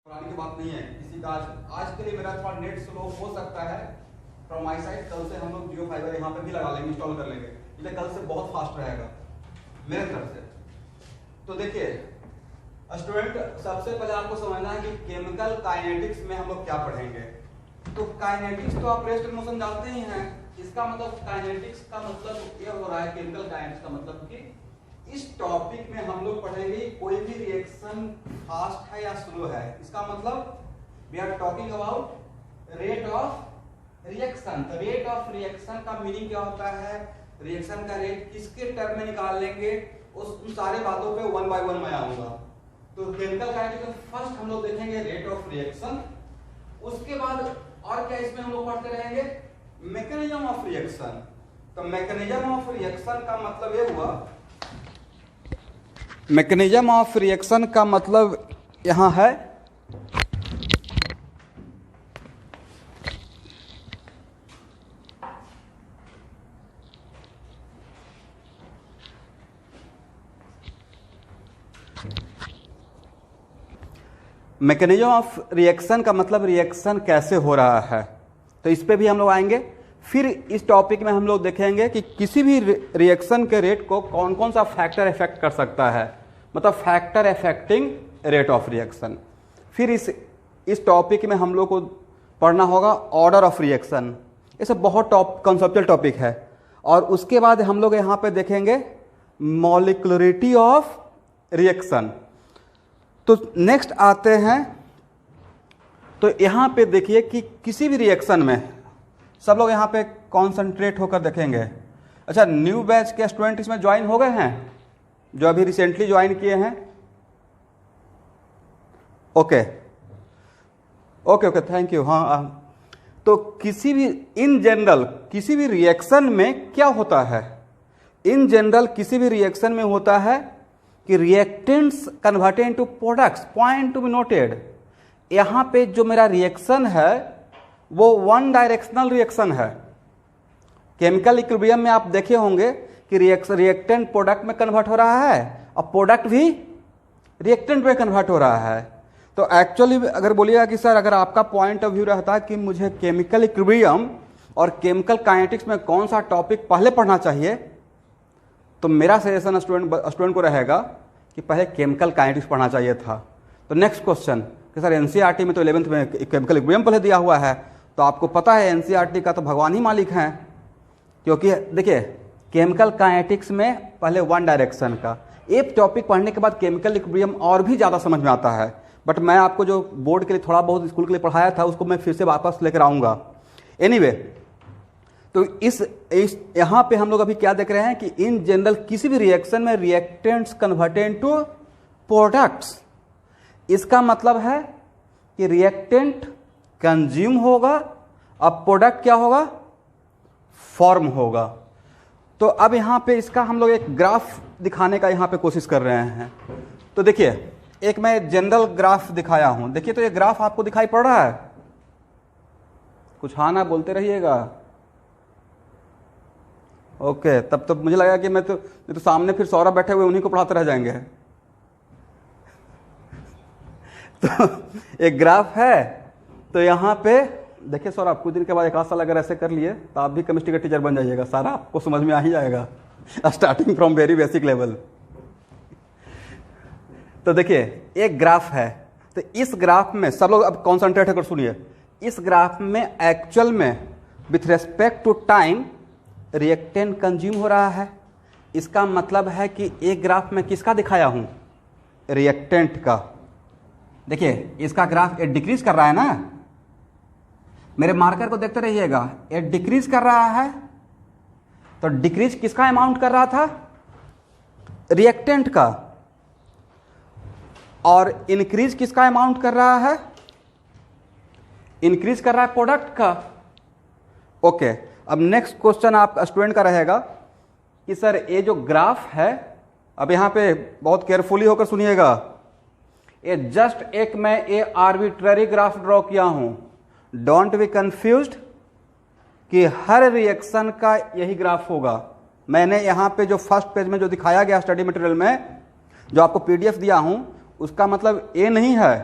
पुरानी की बात नहीं है किसी का। आज के लिए मेरा थोड़ा नेट स्लो हो सकता है फ्रॉम माई साइड। कल से हम लोग जियो फाइबर यहाँ पे भी लगा लेंगे, इंस्टॉल कर लेंगे, इसलिए कल से बहुत फास्ट रहेगा मेरे तरफ से। तो देखिए स्टूडेंट, सबसे पहले आपको समझना है कि केमिकल काइनेटिक्स में हम लोग क्या पढ़ेंगे। तो काइनेटिक्स तो आप रेस्ट मोशन जानते ही हैं। इसका मतलब काइनेटिक्स का मतलब ये हो रहा है, केमिकल काइनेटिक्स का मतलब कि इस टॉपिक में हम लोग पढ़ेंगे कोई भी रिएक्शन फास्ट है या स्लो है। इसका मतलब we are talking about rate of reaction. Rate of reaction का मीनिंग क्या होता है, रिएक्शन का रेट किसके टर्म में निकाल लेंगे, उन सारे बातों पे वन बाय वन मैं आऊंगा। तो केमिकल काइनेटिक्स में फर्स्ट हम लोग देखेंगे रेट ऑफ रिएक्शन, उसके बाद और क्या इसमें हम लोग पढ़ते रहेंगे, मैकेनिज्म ऑफ रिएक्शन। तो मैकेनिज्म ऑफ रिएक्शन का मतलब ये हुआ, मैकेनिज्म ऑफ रिएक्शन का मतलब यहां है मैकेनिज्म ऑफ रिएक्शन का मतलब रिएक्शन कैसे हो रहा है। तो इस पे भी हम लोग आएंगे। फिर इस टॉपिक में हम लोग देखेंगे कि किसी भी रिएक्शन के रेट को कौन कौन सा फैक्टर इफेक्ट कर सकता है, मतलब factor affecting rate of reaction. फिर इस टॉपिक में हम लोग को पढ़ना होगा ऑर्डर ऑफ रिएक्शन। ये सब बहुत कॉन्सेप्चुअल टॉपिक है। और उसके बाद हम लोग यहाँ पे देखेंगे मॉलिक्युलरिटी ऑफ रिएक्शन। तो नेक्स्ट आते हैं, तो यहाँ पे देखिए कि किसी भी रिएक्शन में सब लोग यहाँ पे कॉन्सेंट्रेट होकर देखेंगे। अच्छा, न्यू बैच के स्टूडेंट इसमें ज्वाइन हो गए हैं जो अभी रिसेंटली ज्वाइन किए हैं? Okay okay okay, thank you. हाँ, तो किसी भी इन जनरल किसी भी रिएक्शन में क्या होता है, इन जनरल किसी भी रिएक्शन में होता है कि reactants converted into products. Point to be noted, यहाँ पे जो मेरा रिएक्शन है वो वन डायरेक्शनल रिएक्शन है। केमिकल इक्विलिब्रियम में आप देखे होंगे कि रिएक्टेंट प्रोडक्ट में कन्वर्ट हो रहा है और प्रोडक्ट भी रिएक्टेंट में कन्वर्ट हो रहा है। तो एक्चुअली अगर बोलिएगा कि सर अगर आपका पॉइंट ऑफ व्यू रहता है कि मुझे केमिकल इक्विलिब्रियम और केमिकल काइनेटिक्स में कौन सा टॉपिक पहले पढ़ना चाहिए, तो मेरा सजेशन स्टूडेंट को रहेगा कि पहले केमिकल काइनेटिक्स पढ़ना चाहिए था। तो नेक्स्ट क्वेश्चन कि सर एनसीईआरटी में तो 11th में केमिकल इक्विलिब्रियम पहले दिया हुआ है, तो आपको पता है एनसीईआरटी का तो भगवान ही मालिक हैं, क्योंकि देखिए केमिकल काइनेटिक्स में पहले वन डायरेक्शन का एक टॉपिक पढ़ने के बाद केमिकल इक्विलिब्रियम और भी ज़्यादा समझ में आता है। बट मैं आपको जो बोर्ड के लिए थोड़ा बहुत स्कूल के लिए पढ़ाया था उसको मैं फिर से वापस लेकर आऊँगा। एनीवे, तो इस यहाँ पे हम लोग अभी क्या देख रहे हैं कि इन जनरल किसी भी रिएक्शन में रिएक्टेंट्स कन्वर्टेड इनटू प्रोडक्ट्स। इसका मतलब है कि रिएक्टेंट कंज्यूम होगा, अब प्रोडक्ट क्या होगा, फॉर्म होगा। तो अब यहाँ पे इसका हम लोग एक ग्राफ दिखाने का यहाँ पे कोशिश कर रहे हैं। तो देखिए, एक मैं जनरल ग्राफ दिखाया हूँ। देखिए, तो ये ग्राफ आपको दिखाई पड़ रहा है? कुछ हाँ ना बोलते रहिएगा। ओके, तब तो मुझे लगा कि मैं तो सामने फिर सौरभ बैठे हुए उन्हीं को पढ़ाते रह जाएंगे। तो एक ग्राफ है। तो यहाँ पे देखिए सौरभ, कुछ दिन के बाद 1 साल अगर ऐसे कर लिए तो आप भी केमिस्ट्री का टीचर बन जाइएगा, सारा आपको समझ में आ ही जाएगा, starting from very basic level. तो देखिए एक ग्राफ है। तो इस ग्राफ में सब लोग अब कॉन्सेंट्रेट होकर सुनिए। इस ग्राफ में एक्चुअल में with respect to time reactant consume हो रहा है। इसका मतलब है कि एक ग्राफ में किसका दिखाया हूं, रिएक्टेंट का। देखिए इसका ग्राफ ये डिक्रीज कर रहा है ना, मेरे मार्कर को देखते रहिएगा, ये डिक्रीज कर रहा है। तो डिक्रीज किसका अमाउंट कर रहा था, रिएक्टेंट का, और इंक्रीज किसका अमाउंट कर रहा है, इंक्रीज कर रहा है प्रोडक्ट का। ओके, अब नेक्स्ट क्वेश्चन आप स्टूडेंट का रहेगा कि सर ये जो ग्राफ है, अब यहां पे बहुत केयरफुली होकर सुनिएगा, ये जस्ट एक मैं ये आर्बिट्ररी ग्राफ ड्रॉ किया हूं। डोंट बी कंफ्यूज्ड कि हर रिएक्शन का यही ग्राफ होगा। मैंने यहां पे जो फर्स्ट पेज में जो दिखाया गया स्टडी मटेरियल में, जो आपको पीडीएफ दिया हूं, उसका मतलब ये नहीं है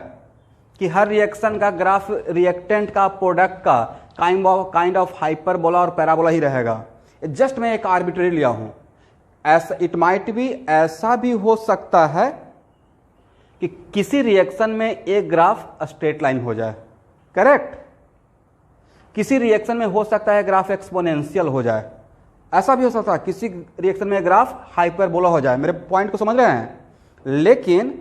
कि हर रिएक्शन का ग्राफ रिएक्टेंट का प्रोडक्ट का काइंड ऑफ हाइपरबोला और पैराबोला ही रहेगा। जस्ट मैं एक आर्बिट्रेरी लिया हूं। ऐसा इट माइट भी, ऐसा भी हो सकता है कि किसी रिएक्शन में एक ग्राफ स्ट्रेट लाइन हो जाए, करेक्ट। किसी रिएक्शन में हो सकता है ग्राफ एक्सपोनेंशियल हो जाए, ऐसा भी हो सकता है किसी रिएक्शन में ग्राफ हाइपरबोला हो जाए। मेरे पॉइंट को समझ रहे हैं? लेकिन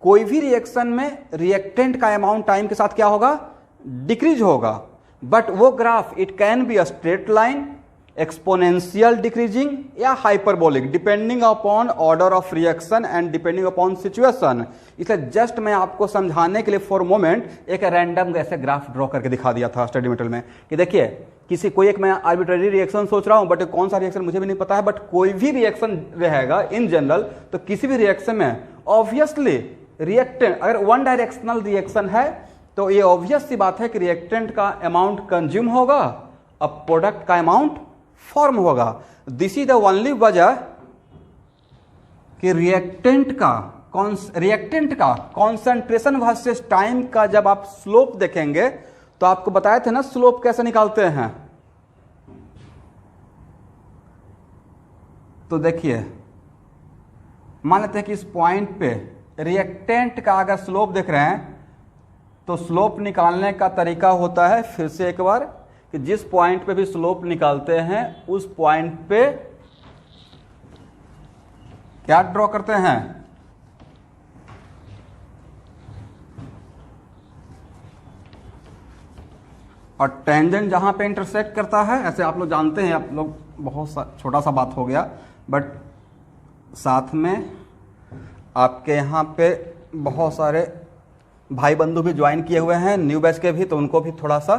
कोई भी रिएक्शन में रिएक्टेंट का अमाउंट टाइम के साथ क्या होगा? डिक्रीज होगा। बट वो graph it can be a straight line, exponential decreasing या hyperbolic, depending upon order of reaction and depending upon situation. इसलिए जस्ट मैं आपको समझाने के लिए फॉर मोमेंट एक रैंडम ऐसे ग्राफ ड्रॉ करके दिखा दिया था स्टडी मटेरियल में कि देखिए किसी कोई एक मैं आर्बिट्रेरी रिएक्शन सोच रहा हूं, बट कौन सा रिएक्शन मुझे भी नहीं पता है, बट कोई भी रिएक्शन रहेगा इन जनरल, तो किसी भी रिएक्शन में ऑब्वियसली रिएक्टेंट अगर वन डायरेक्शनल रिएक्शन है तो ये ऑब्वियस सी बात है कि रिएक्टेंट का अमाउंट कंज्यूम होगा, अब प्रोडक्ट का अमाउंट फॉर्म होगा। दिस इज द ओनली वजह कि रिएक्टेंट का कॉन्सेंट्रेशन वर्सेस टाइम का जब आप स्लोप देखेंगे तो आपको बताए थे ना स्लोप कैसे निकालते हैं। तो देखिए मान लेते हैं कि इस पॉइंट पे रिएक्टेंट का अगर स्लोप देख रहे हैं तो स्लोप निकालने का तरीका होता है, फिर से एक बार, कि जिस पॉइंट पे भी स्लोप निकालते हैं उस पॉइंट पे क्या ड्रॉ करते हैं? और टेंजेंट जहां पे इंटरसेक्ट करता है, ऐसे आप लोग जानते हैं, आप लोग बहुत छोटा सा बात हो गया, बट साथ में आपके यहाँ पे बहुत सारे भाई बंधु भी ज्वाइन किए हुए हैं न्यू बैच के भी, तो उनको भी थोड़ा सा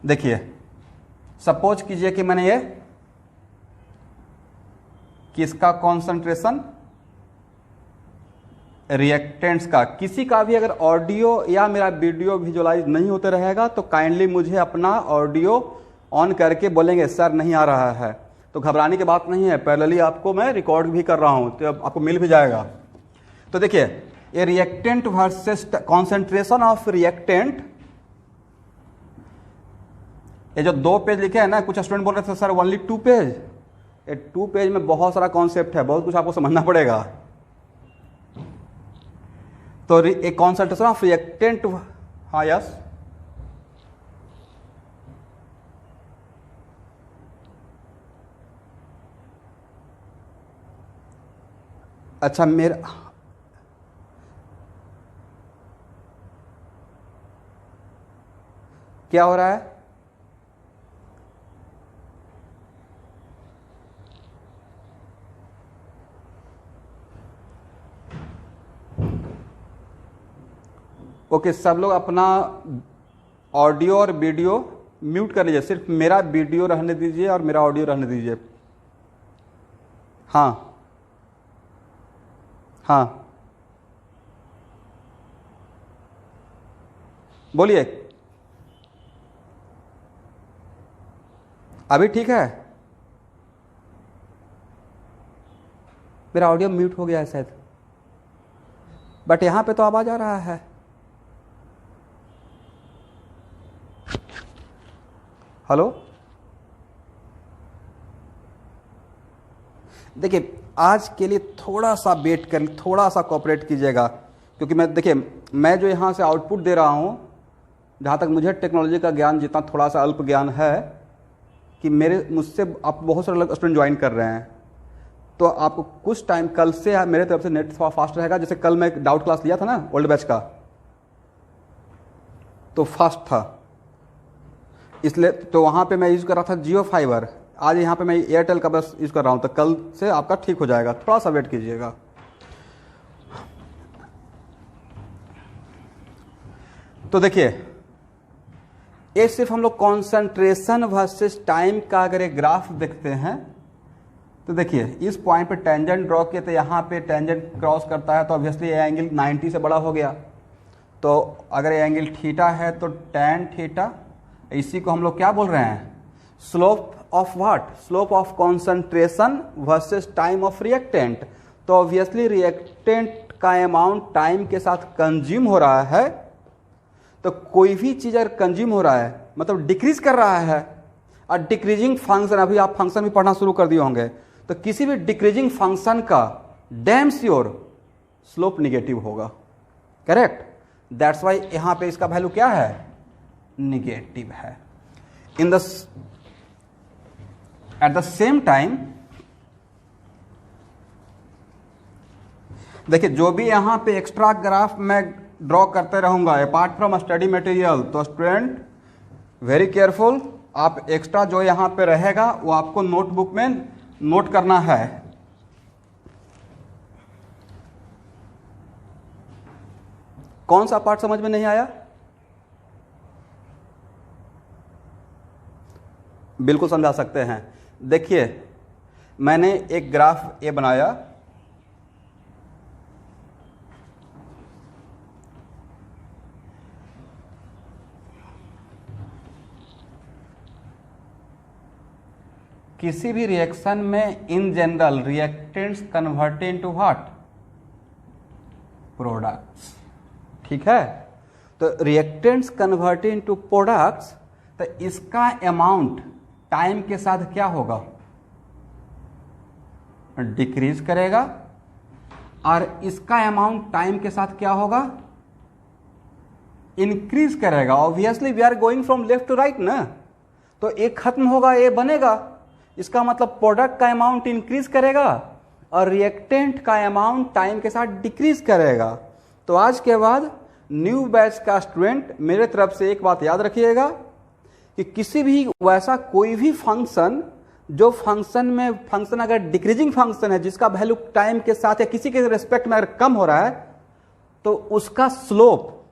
देखिए। सपोज कीजिए कि मैंने ये किसका कॉन्सेंट्रेशन, रिएक्टेंट्स का, किसी का भी अगर ऑडियो या मेरा वीडियो विजुअलाइज नहीं होते रहेगा तो काइंडली मुझे अपना ऑडियो ऑन करके बोलेंगे सर नहीं आ रहा है, तो घबराने की बात नहीं है, पैरेलली आपको मैं रिकॉर्ड भी कर रहा हूं तो अब आपको मिल भी जाएगा। तो देखिए ये reactant versus concentration of reactant, ये जो 2 पेज लिखे हैं ना, कुछ स्टूडेंट बोल रहे थे सर ओनली 2 पेज, ये 2 पेज में बहुत सारा कॉन्सेप्ट है, बहुत कुछ आपको समझना पड़ेगा। तो एक कॉन्सेंट्रेशन ऑफ रिएक्टेंट, हाँ यस, अच्छा मेरा क्या हो रहा है? ओके सब लोग अपना ऑडियो और वीडियो म्यूट कर लीजिए, सिर्फ मेरा वीडियो रहने दीजिए और मेरा ऑडियो रहने दीजिए। हाँ हाँ बोलिए, अभी ठीक है? मेरा ऑडियो म्यूट हो गया है शायद, बट यहां पे तो आवाज आ रहा है। हेलो, देखिए आज के लिए थोड़ा सा वेट कर, थोड़ा सा कोऑपरेट कीजिएगा, क्योंकि मैं देखिए मैं जो यहाँ से आउटपुट दे रहा हूँ, जहाँ तक मुझे टेक्नोलॉजी का ज्ञान जितना थोड़ा सा अल्प ज्ञान है कि मुझसे आप बहुत सारे स्टूडेंट ज्वाइन कर रहे हैं, तो आपको कुछ टाइम कल से मेरे तरफ से नेट थोड़ा फास्ट रहेगा। जैसे कल मैं एक डाउट क्लास लिया था ना ओल्ड बैच का, तो फास्ट था, इसलिए तो वहाँ पे मैं यूज़ कर रहा था जियो फाइबर, आज यहाँ पे मैं एयरटेल का बस यूज़ कर रहा हूँ, तो कल से आपका ठीक हो जाएगा, थोड़ा सा वेट कीजिएगा। तो देखिए ये सिर्फ हम लोग कॉन्सेंट्रेशन वर्सेस टाइम का अगर एक ग्राफ देखते हैं तो देखिए इस पॉइंट पे टेंजेंट ड्रॉ किए, तो यहाँ पे टेंजेंट क्रॉस करता है तो ऑब्वियसली ये एंगल 90 से बड़ा हो गया, तो अगर ये एंगल थीटा है तो tan थीटा, इसी को हम लोग क्या बोल रहे हैं? Slope of what? Slope of concentration versus time of reactant. तो ऑब्वियसली रिएक्टेंट का अमाउंट टाइम के साथ कंज्यूम हो रहा है, तो कोई भी चीज अगर कंज्यूम हो रहा है मतलब डिक्रीज कर रहा है, और डिक्रीजिंग फंक्शन, अभी आप फंक्शन भी पढ़ना शुरू कर दिए होंगे, तो किसी भी डिक्रीजिंग फंक्शन का डैम श्योर स्लोप निगेटिव होगा। करेक्ट? दैट्स वाई यहां पे इसका वैल्यू क्या है? निगेटिव है। एट द सेम टाइम देखिए, जो भी यहां पे एक्स्ट्रा ग्राफ मैं ड्रॉ करते रहूंगा अपार्ट फ्रॉम स्टडी मटेरियल, तो स्टूडेंट वेरी केयरफुल, आप एक्स्ट्रा जो यहां पे रहेगा वो आपको नोटबुक में नोट करना है। कौन सा पार्ट समझ में नहीं आया? बिल्कुल समझा सकते हैं। देखिए, मैंने एक ग्राफ ए बनाया, किसी भी रिएक्शन में in general reactants convert into what? Products. ठीक है? तो रिएक्टेंट्स कन्वर्ट इनटू प्रोडक्ट्स, तो इसका अमाउंट टाइम के साथ क्या होगा? डिक्रीज करेगा, और इसका अमाउंट टाइम के साथ क्या होगा? इंक्रीज करेगा। Obviously we are going from left to right ना, तो ए खत्म होगा, ए बनेगा, इसका मतलब प्रोडक्ट का अमाउंट इंक्रीज करेगा और रिएक्टेंट का अमाउंट टाइम के साथ डिक्रीज करेगा। तो आज के बाद न्यू बैच का स्टूडेंट मेरे तरफ से एक बात याद रखिएगा कि किसी भी वैसा कोई भी फंक्शन, जो फंक्शन अगर डिक्रीजिंग फंक्शन है, जिसका वैल्यू टाइम के साथ या किसी के रिस्पेक्ट में अगर कम हो रहा है, तो उसका स्लोप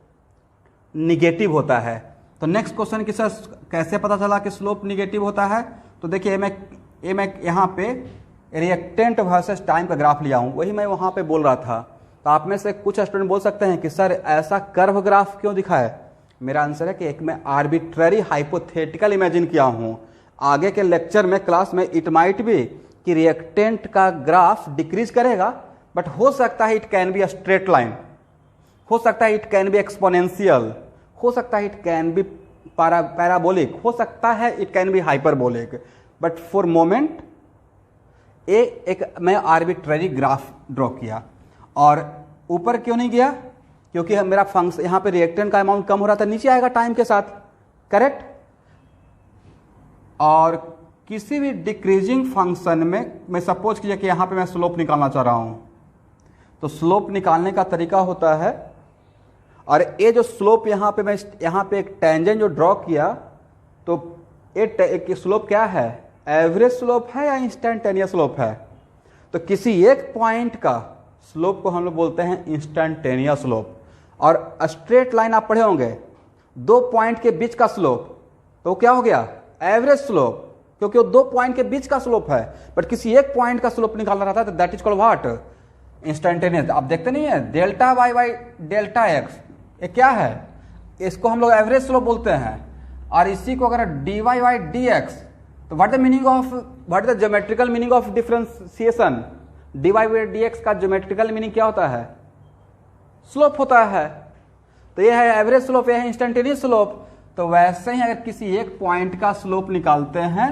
निगेटिव होता है। तो नेक्स्ट क्वेश्चन की सर कैसे पता चला कि स्लोप निगेटिव होता है? तो देखिए, मैं यहाँ पे रिएक्टेंट वर्सेस टाइम का ग्राफ लिया हूँ, वही मैं वहाँ पे बोल रहा था। तो आप में से कुछ स्टूडेंट बोल सकते हैं कि सर ऐसा कर्व ग्राफ क्यों दिखा है? मेरा आंसर है कि एक मैं आर्बिट्ररी हाइपोथेटिकल इमेजिन किया हूँ। आगे के लेक्चर में, क्लास में, इट माइट बी कि रिएक्टेंट का ग्राफ डिक्रीज करेगा, बट हो सकता है it can be a straight line, हो सकता है इट कैन बी एक्सपोनेंशियल, हो सकता है इट कैन बी पैराबोलिक, हो सकता है it can B hyperbolic, but for moment एक मैं आर्बिट्ररी ग्राफ ड्रॉ किया। और ऊपर क्यों नहीं गया? क्योंकि मेरा फंक्शन यहां पे रिएक्टेंट का अमाउंट कम हो रहा था, नीचे आएगा टाइम के साथ। करेक्ट? और किसी भी डिक्रीजिंग फंक्शन में, मैं सपोज कीजिए कि यहां पे मैं स्लोप निकालना चाह रहा हूं, तो स्लोप निकालने का तरीका होता है, और ये जो स्लोप यहां पे मैं यहां पे एक टेंजेंट जो ड्रॉ किया, तो ये स्लोप क्या है? एवरेज स्लोप है या इंस्टेंटेनियस स्लोप है? तो किसी एक पॉइंट का स्लोप को हम लोग बोलते हैं इंस्टेंटेनियस स्लोप। और स्ट्रेट लाइन आप पढ़े होंगे, दो पॉइंट के बीच का स्लोप, तो क्या हो गया? एवरेज स्लोप, क्योंकि वो दो पॉइंट के बीच का स्लोप है। बट किसी एक पॉइंट का स्लोप निकालना रहता है, तो that is called what? Instantaneous. आप देखते नहीं है delta y by delta x, ये क्या है? इसको हम लोग एवरेज स्लोप बोलते हैं। और इसी को अगर D Y by D X, तो what the meaning of, what the geometrical meaning of differentiation? D Y by D X का ज्योमेट्रिकल मीनिंग क्या होता है? स्लोप होता है। तो ये है एवरेज स्लोप, ये है इंस्टेंटेनियस स्लोप। तो वैसे ही अगर किसी एक पॉइंट का स्लोप निकालते हैं,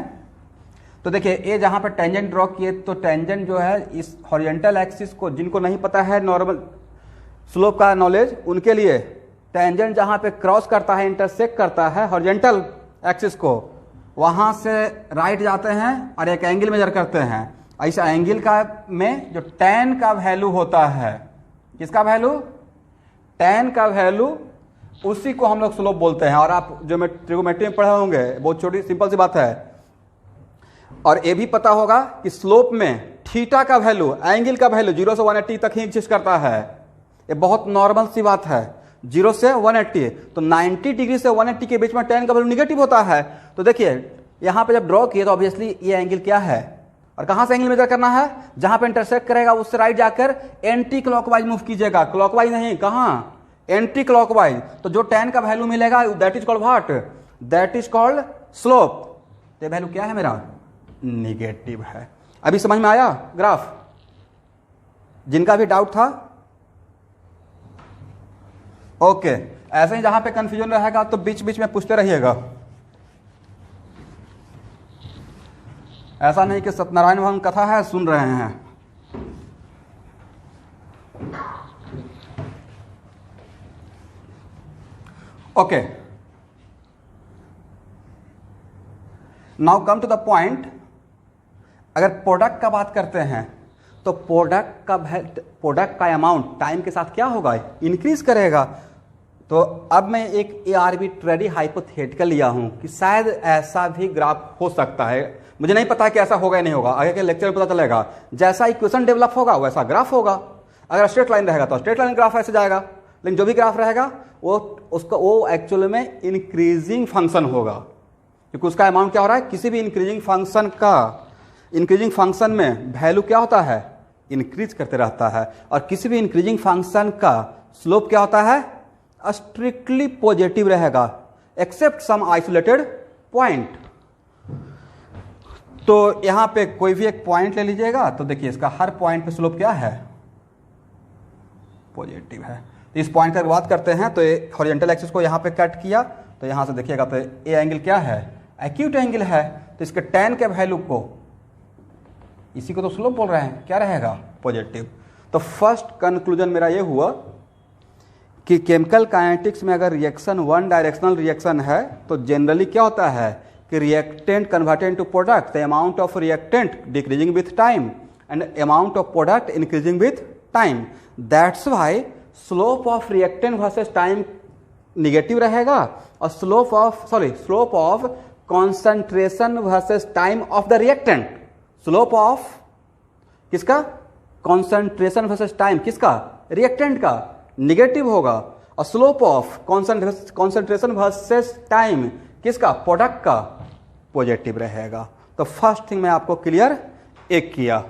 तो देखिए ये जहां पर टेंजेंट ड्रॉ किए, तो टेंजेंट जो है इस हॉरिजॉन्टल एक्सिस को, जिनको नहीं पता है नॉर्मल स्लोप का नॉलेज, उनके लिए टेंजेंट जहां पे क्रॉस करता है, इंटरसेक्ट करता है हॉरिजॉन्टल एक्सिस को, वहां से राइट जाते हैं और एक एंगल मेजर करते हैं। ऐसा एंगल का में जो tan का वैल्यू होता है, किसका वैल्यू? tan का वैल्यू, उसी को हम लोग स्लोप बोलते हैं। और आप जो ट्रिगोमेट्री में पढ़े होंगे, बहुत छोटी सिंपल सी बात है। और ये भी पता होगा कि स्लोप में थीटा का वैल्यू, एंगल का वैल्यू 0 से 180 तक ही एग्जिस्ट करता है। ये बहुत नॉर्मल सी बात है, 0 से 180। तो 90 डिग्री से 180 के बीच में tan का वैल्यू निगेटिव होता है। तो देखिए यहां पे जब ड्रॉ किए, तो ऑब्वियसली ये एंगल क्या है, और कहां से एंगल मेजर करना है? जहां पे इंटरसेक्ट करेगा उससे राइट जाकर एंटी क्लॉकवाइज मूव कीजिएगा, क्लॉकवाइज नहीं, कहां? Anti clockwise. तो जो tan का वैल्यू मिलेगा, that is called what? That is called slope. तो वैल्यू क्या है मेरा? निगेटिव है। अभी समझ में आया ग्राफ? जिनका भी डाउट था ओके, ऐसे ही जहां पे कंफ्यूजन रहेगा तो बीच बीच में पूछते रहिएगा। ऐसा नहीं कि सत्यनारायण भगवान कथा है सुन रहे हैं। Okay, now come to the point. अगर प्रोडक्ट का बात करते हैं तो प्रोडक्ट का अमाउंट टाइम के साथ क्या होगा, इंक्रीज करेगा। तो अब मैं एक आर्बिट्रेरी हाइपोथेटिकल लिया हूं कि शायद ऐसा भी ग्राफ हो सकता है, मुझे नहीं पता कि ऐसा होगा या नहीं होगा, आगे के लेक्चर में पता चलेगा। जैसा इक्वेशन डेवलप होगा वैसा ग्राफ होगा। अगर स्ट्रेट लाइन रहेगा तो स्ट्रेट लाइन ग्राफ ऐसे जाएगा, लेकिन जो भी ग्राफ रहेगा वो एक्चुअल में इंक्रीजिंग फंक्शन होगा, क्योंकि उसका अमाउंट क्या हो रहा है, किसी भी इंक्रीजिंग फंक्शन में वैल्यू क्या होता है, इंक्रीज करते रहता है। और किसी भी इंक्रीजिंग फंक्शन का स्लोप क्या होता है, स्ट्रिक्टली पॉजिटिव रहेगा एक्सेप्ट सम आइसोलेटेड पॉइंट। तो यहां पे कोई भी एक पॉइंट ले लीजिएगा तो देखिए इसका हर पॉइंट पे स्लोप क्या है, पॉजिटिव है। तो इस पॉइंट की बात करते हैं तो हॉरिजॉन्टल एक्सिस को यहां पे कट किया तो यहां से देखिएगा तो ए एंगल क्या है, एक्यूट एंगल है। तो इसके tan के वैल्यू को, इसी को तो स्लोप बोल रहे हैं, क्या रहेगा, पॉजिटिव। तो फर्स्ट कंक्लूजन मेरा ये हुआ कि केमिकल काइनेटिक्स में अगर रिएक्शन वन डायरेक्शनल रिएक्शन है तो जनरली क्या होता है कि reactant converted into product, the amount of reactant decreasing with time and amount of product increasing with time. That's why slope of reactant versus time negative रहेगा और slope of concentration versus time of the reactant, slope of किसका, concentration versus time किसका, reactant का, negative होगा। और slope of concentration versus time किसका, product का, positive रहेगा। तो फर्स्ट थिंग मैं आपको क्लियर एक किया।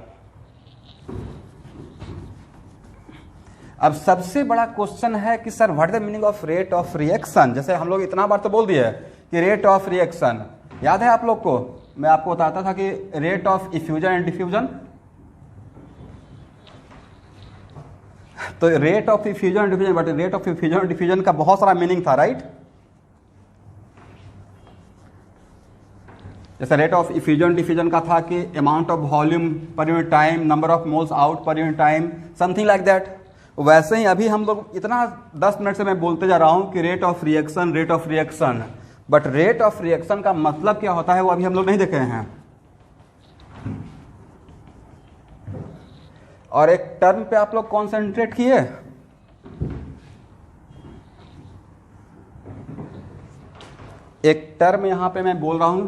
अब सबसे बड़ा क्वेश्चन है कि sir what is the meaning of rate of reaction. जैसे हम लोग इतना बार तो बोल दिए कि रेट ऑफ रिएक्शन याद है आप लोग को, मैं आपको बताता था कि rate of effusion and diffusion. तो rate of effusion and diffusion, but rate of effusion and diffusion का बहुत सारा मीनिंग था, राइट। जैसे रेट ऑफ इफ्यूजन डिफ्यूजन का था कि amount of volume per unit time, number of moles out per unit time, something like that. वैसे ही अभी हम लोग इतना 10 मिनट से मैं बोलते जा रहा हूं कि rate of reaction, but rate of reaction का मतलब क्या होता है वो अभी हम लोग नहीं देखे हैं। और एक टर्म पे आप लोग कॉन्सेंट्रेट किए, एक टर्म यहां पे मैं बोल रहा हूं,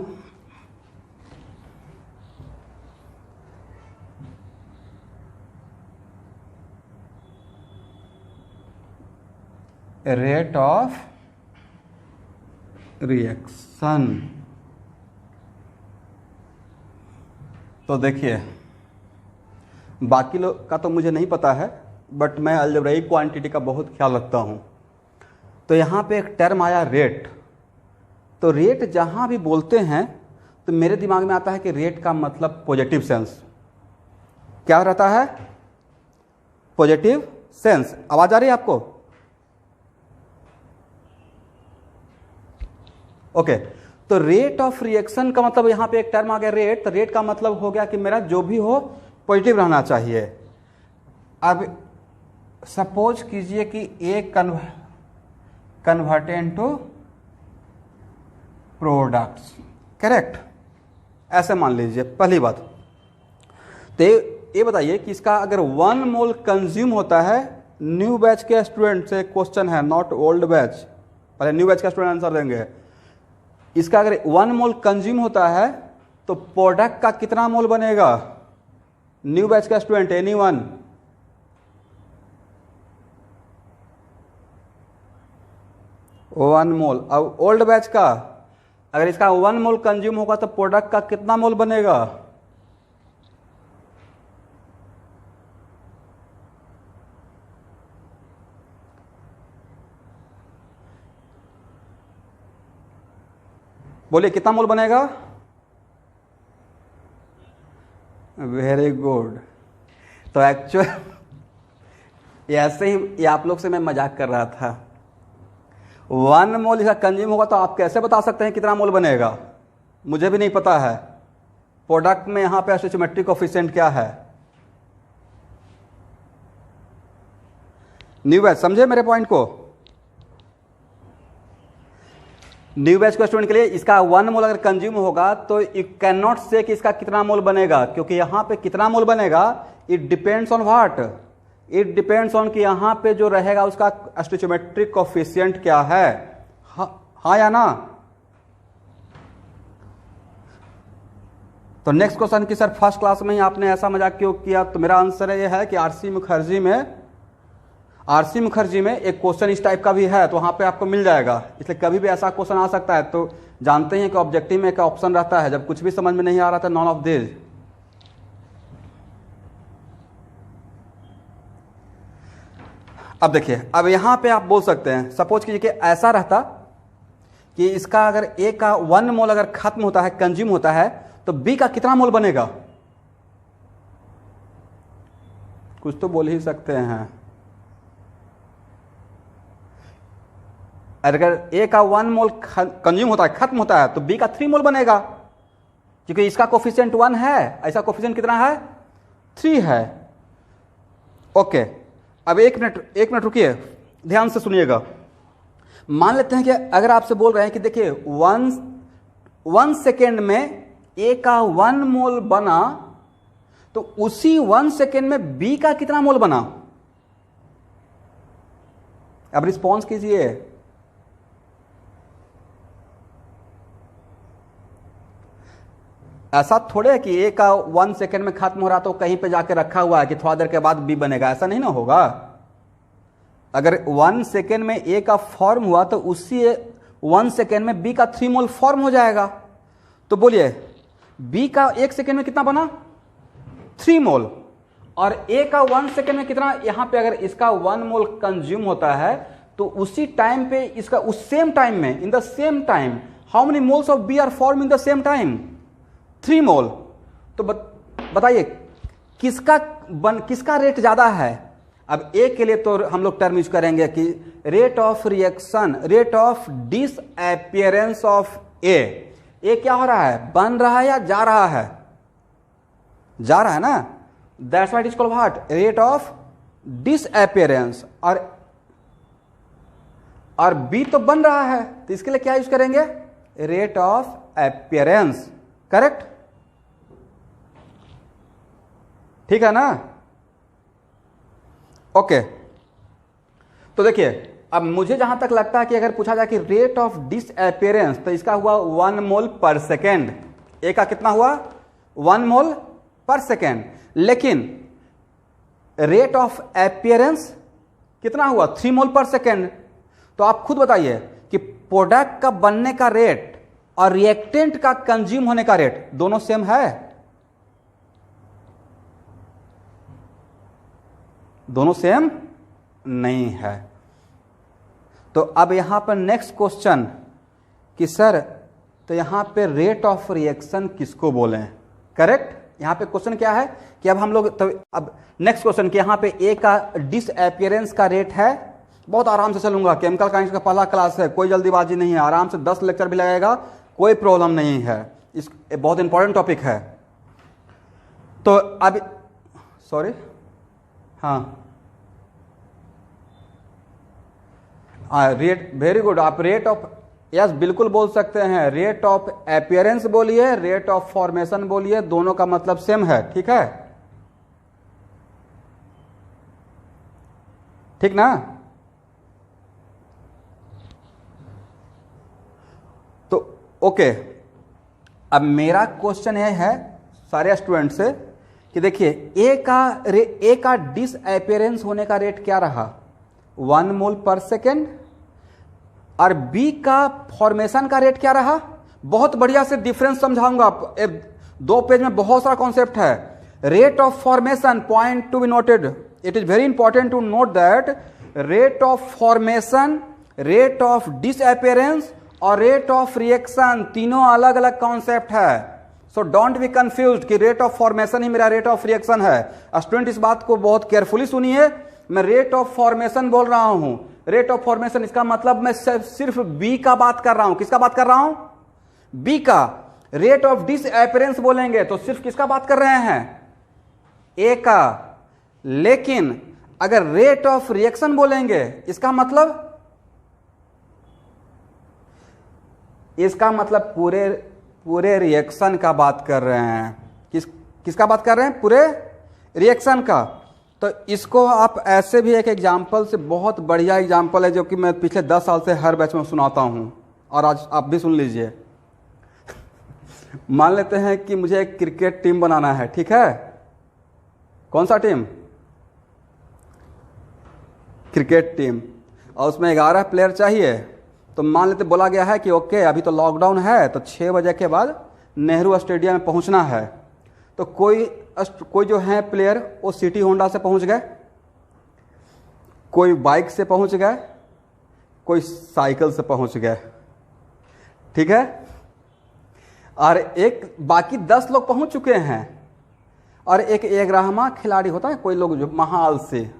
रेट ऑफ रिएक्शन। तो देखिए बाकी लोग का तो मुझे नहीं पता है, बट मैं अलजेब्राइक क्वांटिटी का बहुत ख्याल रखता हूं। तो यहां पे एक टर्म आया रेट। तो रेट जहां भी बोलते हैं तो मेरे दिमाग में आता है कि रेट का मतलब पॉजिटिव सेंस, क्या रहता है, पॉजिटिव सेंस। आवाज आ रही है आपको, ओके। तो रेट ऑफ रिएक्शन का मतलब यहां पे एक टर्म आ गया रेट। तो रेट का मतलब हो गया कि मेरा जो भी हो पॉजिटिव रहना चाहिए। अब सपोज कीजिए कि ए कन्वर्टेड इनटू प्रोडक्ट्स, करेक्ट, ऐसे मान लीजिए पहली बात। तो ये बताइए कि इसका अगर 1 मोल कंज्यूम होता है, न्यू बैच के स्टूडेंट से क्वेश्चन है, नॉट ओल्ड बैच, पहले न्यू बैच का स्टूडेंट आंसर देंगे। इसका अगर 1 मोल कंज्यूम होता है तो प्रोडक्ट का कितना मोल बनेगा, न्यू बैच का स्टूडेंट एनीवन, वन मोल। अब ओल्ड बैच का अगर इसका 1 मोल कंज्यूम होगा तो प्रोडक्ट का कितना मोल बनेगा, बोलिए कितना मोल बनेगा। Very good. तो एक्चुअल ऐसे ही ये आप लोग से मैं मजाक कर रहा था 1 मोल इसका कंज्यूम होगा तो आप कैसे बता सकते हैं कितना मोल बनेगा? मुझे भी नहीं पता है। प्रोडक्ट में यहां पे स्टोइचोमेट्रिक कोएफिशिएंट क्या है? न्यू बैच समझे मेरे पॉइंट को? न्यू बैच को स्टूडेंट के लिए इसका 1 मोल अगर कंज्यूम होगा तो यू कैन नॉट से कि इसका कितना मोल बनेगा, क्योंकि यहां पे कितना मोल बनेगा it depends on what, it depends on कि यहां पे जो रहेगा उसका स्टोइचोमेट्रिक कोएफिशिएंट क्या है। हाँ या ना? तो नेक्स्ट क्वेश्चन की सर फर्स्ट क्लास में ही आपने ऐसा मजाक क्यों किया? तो मेरा आंसर ये है कि आरसी मुखर्जी में एक क्वेश्चन इस टाइप का भी है, तो वहां पे आपको मिल जाएगा। इसलिए कभी भी ऐसा क्वेश्चन आ सकता है। तो जानते हैं कि ऑब्जेक्टिव में एक ऑप्शन रहता है, जब कुछ भी समझ में नहीं आ रहा था नॉन ऑफ दिस। अब देखिए, अब यहां पे आप बोल सकते हैं, सपोज कीजिए कि ऐसा रहता कि इसका अगर ए का 1 मोल अगर खत्म होता है, कंज्यूम होता है, तो बी का कितना मोल बनेगा? कुछ तो बोल ही सकते हैं। अगर ए का 1 मोल कंज्यूम होता है, खत्म होता है, तो बी का 3 मोल बनेगा, क्योंकि इसका कोफिशिएंट 1 है, ऐसा कोफिशिएंट कितना है? 3 है। ओके, अब एक मिनट रुकिए, ध्यान से सुनिएगा। मान लेते हैं कि अगर आपसे बोल रहे हैं कि देखिए 1 सेकेंड में ए का 1 मोल बना, तो उसी 1 सेकेंड में बी का कितना मोल बना? अब रिस्पॉन्स कीजिए। ऐसा थोड़े है कि ए का 1 सेकेंड में खत्म हो रहा तो कहीं पे जाके रखा हुआ है कि थोड़ा देर के बाद बी बनेगा, ऐसा नहीं ना होगा। अगर 1 सेकेंड में ए का फॉर्म हुआ तो उसी 1 सेकेंड में बी का 3 मोल फॉर्म हो जाएगा। तो बोलिए बी का 1 सेकेंड में कितना बना? 3 मोल। और ए का 1 सेकेंड में कितना? यहां पे अगर इसका 1 मोल कंज्यूम होता है तो उसी टाइम पे इसका, उस सेम टाइम में, in the same time, how many moles of B are form in the same time? 3 mole. तो बताइए किसका रेट ज्यादा है? अब ए के लिए तो हम लोग टर्म यूज करेंगे कि rate of reaction, rate of disappearance of A क्या हो रहा है? बन रहा है या जा रहा है? जा रहा है ना, that's why it is called what? Rate of disappearance. और बी तो बन रहा है, तो इसके लिए क्या यूज करेंगे? Rate of appearance. करेक्ट? ठीक है ना? ओके, तो देखिए अब मुझे जहां तक लगता है कि अगर पूछा जाए कि रेट ऑफ डिसअपियरेंस, तो इसका हुआ 1 मोल पर सेकेंड। ए का कितना हुआ? 1 मोल पर सेकेंड। लेकिन रेट ऑफ अपीयरेंस कितना हुआ? 3 मोल पर सेकेंड। तो आप खुद बताइए कि प्रोडक्ट का बनने का रेट और रिएक्टेंट का कंज्यूम होने का रेट दोनों सेम है? दोनों सेम नहीं है। तो अब यहां पर नेक्स्ट क्वेश्चन कि सर तो यहां पे रेट ऑफ रिएक्शन किसको बोलें? करेक्ट? यहां पे क्वेश्चन क्या है कि अब हम लोग, तो अब नेक्स्ट क्वेश्चन कि यहां पे ए का डिसअपियरेंस का रेट है। बहुत आराम से चलूंगा, केमिकल काइनेटिक्स का पहला क्लास है, कोई जल्दीबाजी नहीं है, आराम से 10 लेक्चर भी लगेगा, कोई प्रॉब्लम नहीं है। इस बहुत इंपॉर्टेंट टॉपिक है। तो अब सॉरी, हाँ रेट, वेरी गुड। आप रेट ऑफ, यस बिल्कुल बोल सकते हैं। रेट ऑफ अपीयरेंस बोलिए, रेट ऑफ फॉर्मेशन बोलिए, दोनों का मतलब सेम है। ठीक है? ठीक ना? तो ओके, अब मेरा क्वेश्चन यह है सारे स्टूडेंट से कि देखिए ए का डिसअपियरेंस होने का रेट क्या रहा? 1 मोल पर सेकेंड। और बी का फॉर्मेशन का रेट क्या रहा? बहुत बढ़िया से डिफरेंस समझाऊंगा। 2 पेज में बहुत सारा कॉन्सेप्ट है। Rate of formation, point to be noted, it is very important to note that rate of formation, rate of disappearance और रेट ऑफ रिएक्शन तीनों अलग अलग कॉन्सेप्ट है। सो डोंट बी कंफ्यूज्ड कि रेट ऑफ फॉर्मेशन ही मेरा rate of reaction है। Student इस बात को बहुत केयरफुली सुनिए, मैं रेट ऑफ फॉर्मेशन बोल रहा हूं, रेट ऑफ फॉर्मेशन, इसका मतलब मैं सिर्फ बी का बात कर रहा हूं। किसका बात कर रहा हूं? बी का। रेट ऑफ डिसअपीयरेंस बोलेंगे तो सिर्फ किसका बात कर रहे हैं? ए का। लेकिन अगर रेट ऑफ रिएक्शन बोलेंगे, इसका मतलब पूरे रिएक्शन का बात कर रहे हैं। किसका बात कर रहे हैं? पूरे रिएक्शन का। तो इसको आप ऐसे भी एक एग्जाम्पल से, बहुत बढ़िया एग्जाम्पल है जो कि मैं पिछले 10 साल से हर बैच में सुनाता हूं, और आज आप भी सुन लीजिए। मान लेते हैं कि मुझे एक क्रिकेट टीम बनाना है, ठीक है? कौन सा टीम? Cricket team. और उसमें 11 प्लेयर चाहिए। तो मान लेते बोला गया है कि ओके अभी तो लॉकडाउन है, तो 6 बजे के बाद नेहरू स्टेडियम में पहुंचना है। तो कोई जो है प्लेयर वो सिटी होंडा से पहुंच गए, कोई बाइक से पहुंच गए, कोई साइकिल से पहुंच गए, ठीक है? और एक बाकी 10 लोग पहुंच चुके हैं। और एक 11वां खिलाड़ी होता है, कोई लोग जो महाल से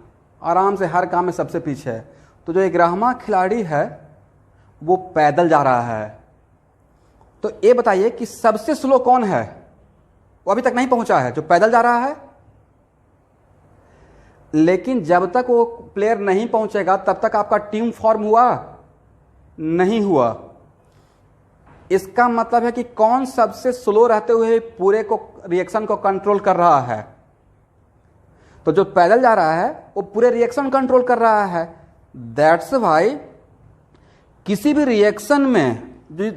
आराम से हर काम में सबसे पीछे है। तो जो 11वां खिलाड़ी है वो पैदल जा रहा है। तो ये बताइए कि सबसे स्लो कौन है? वो अभी तक नहीं पहुंचा है, जो पैदल जा रहा है। लेकिन जब तक वो प्लेयर नहीं पहुंचेगा तब तक आपका टीम फॉर्म हुआ नहीं हुआ। इसका मतलब है कि कौन सबसे स्लो रहते हुए पूरे को रिएक्शन को कंट्रोल कर रहा है? तो जो पैदल जा रहा है वो पूरे रिएक्शन कंट्रोल कर रहा है। दैट्स वाई किसी भी रिएक्शन में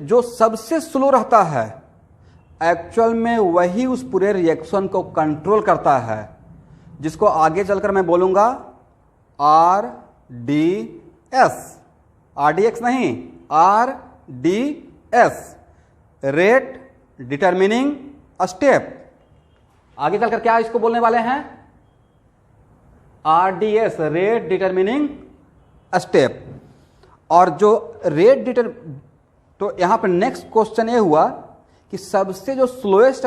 जो सबसे स्लो रहता है, एक्चुअल में वही उस पूरे रिएक्शन को कंट्रोल करता है, जिसको आगे चलकर मैं बोलूंगा RDS। RDX नहीं, RDS, रेट डिटरमिनिंग स्टेप। आगे चलकर क्या इसको बोलने वाले हैं? RDS, rate determining step. और जो तो यहां पर नेक्स्ट क्वेश्चन ये हुआ कि सबसे जो स्लोएस्ट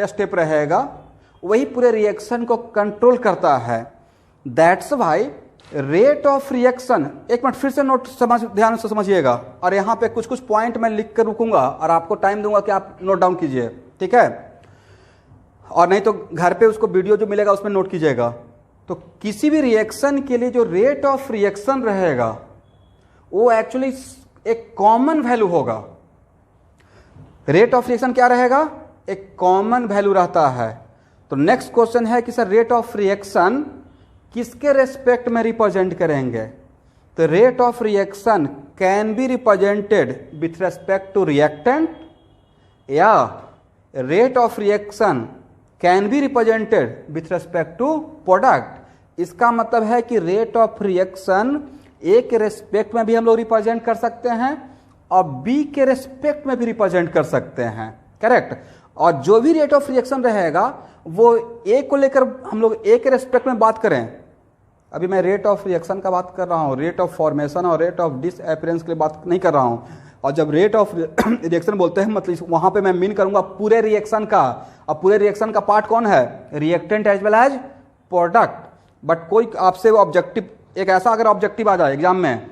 स्टेप रहेगा वही पूरे रिएक्शन को कंट्रोल करता है। That's why rate of reaction, एक मिनट फिर से ध्यान से समझिएगा, और यहां पे कुछ कुछ पॉइंट मैं लिख कर रुकूंगा और आपको टाइम दूंगा कि आप नोट डाउन कीजिए, ठीक है? और नहीं तो घर पे उसको वीडियो जो मिलेगा उसमें नोट कीजिएगा। तो किसी भी रिएक्शन के लिए जो रेट ऑफ रिएक्शन रहेगा वो एक्चुअली एक कॉमन वैल्यू होगा। रेट ऑफ रिएक्शन क्या रहेगा? एक कॉमन वैल्यू रहता है। तो नेक्स्ट क्वेश्चन है कि सर रेट ऑफ रिएक्शन किसके रेस्पेक्ट में रिप्रेजेंट करेंगे? तो rate of reaction can be represented with respect to reactant, या rate of reaction can be represented with respect to product. इसका मतलब है कि रेट ऑफ रिएक्शन ए के रेस्पेक्ट में भी हम लोग रिप्रेजेंट कर सकते हैं और बी के रेस्पेक्ट में भी रिप्रेजेंट कर सकते हैं, करेक्ट? और जो भी रेट ऑफ रिएक्शन रहेगा वो ए को लेकर हम लोग ए के रेस्पेक्ट में बात करें। अभी मैं रेट ऑफ रिएक्शन का बात कर रहा हूं, रेट ऑफ फॉर्मेशन और रेट ऑफ डिसअपीयरेंस के लिए बात नहीं कर रहा हूं। और जब रेट ऑफ रिएक्शन बोलते हैं मतलब वहां पे मैं मीन करूंगा पूरे रिएक्शन का। और पूरे रिएक्शन का पार्ट कौन है? Reactant as well as product. But कोई आपसे ऑब्जेक्टिव, एक ऐसा अगर ऑब्जेक्टिव आ जाए एग्जाम में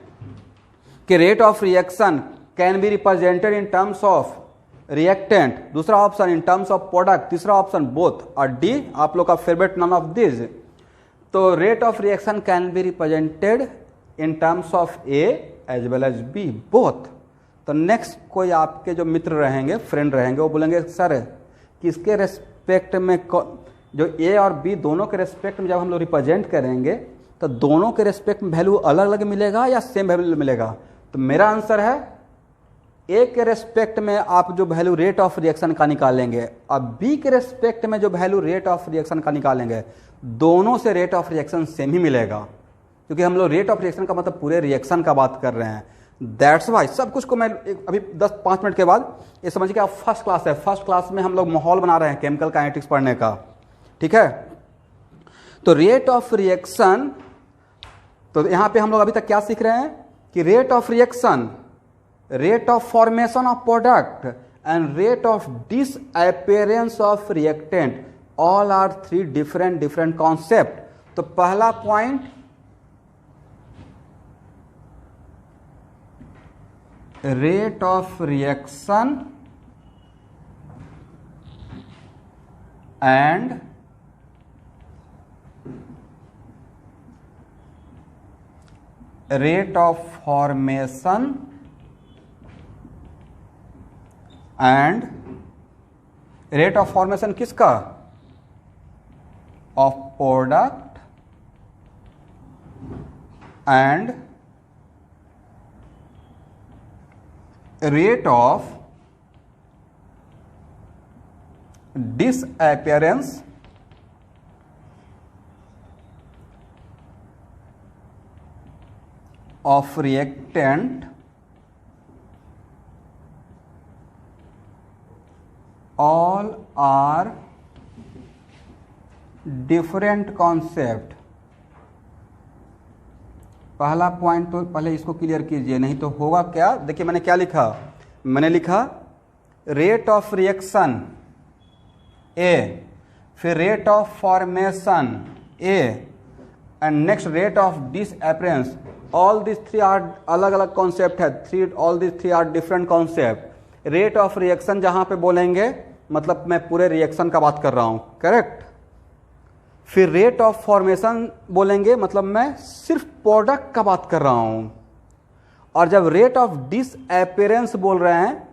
कि rate of reaction can be represented in terms of reactant, दूसरा option in terms of product, तीसरा ऑप्शन बोथ, और डी आप लोग का फेवरेट नन ऑफ दिस। तो rate of reaction can be represented in terms of A as well as B, both. तो next कोई आपके जो मित्र रहेंगे, फ्रेंड रहेंगे, वो बोलेंगे सर किसके रेस्पेक्ट में, जो ए और बी दोनों के रेस्पेक्ट में जब हम लोग रिप्रेजेंट करेंगे तो दोनों के रेस्पेक्ट में वैल्यू अलग अलग मिलेगा या सेम वैल्यू मिलेगा? तो मेरा आंसर है ए के रेस्पेक्ट में आप जो वैल्यू रेट ऑफ रिएक्शन का निकालेंगे और बी के रेस्पेक्ट में जो वैल्यू रेट ऑफ रिएक्शन का निकालेंगे, दोनों से रेट ऑफ रिएक्शन सेम ही मिलेगा, क्योंकि हम लोग रेट ऑफ रिएक्शन का मतलब पूरे रिएक्शन का बात कर रहे हैं। दैट्स वाई सब कुछ को मैं अभी 10-5 मिनट के बाद ये समझिए कि आप फर्स्ट क्लास है, फर्स्ट क्लास में हम लोग माहौल बना रहे हैं केमिकल काइनेटिक्स पढ़ने का, ठीक है? तो रेट ऑफ रिएक्शन, तो यहां पे हम लोग अभी तक क्या सीख रहे हैं कि rate of reaction, rate of formation of product and rate of disappearance of reactant, all are 3 different concept. तो पहला point rate of reaction and rate of formation and rate of formation किसका? Of product and rate of disappearance of reactant all are different concept। पहला point तो पहले इसको clear कीजिए, नहीं तो होगा क्या। देखिए मैंने क्या लिखा, मैंने लिखा रेट ऑफ रिएक्शन ए, फिर rate of formation A, and next rate of disappearance. All this three are अलग अलग कॉन्सेप्ट है, all this three are different concept. Rate of reaction जहां पे बोलेंगे मतलब मैं पूरे रिएक्शन का बात कर रहा हूं, करेक्ट। फिर रेट ऑफ फॉर्मेशन बोलेंगे मतलब मैं सिर्फ प्रोडक्ट का बात कर रहा हूं। और जब रेट ऑफ डिसअपियरेंस बोल रहे हैं,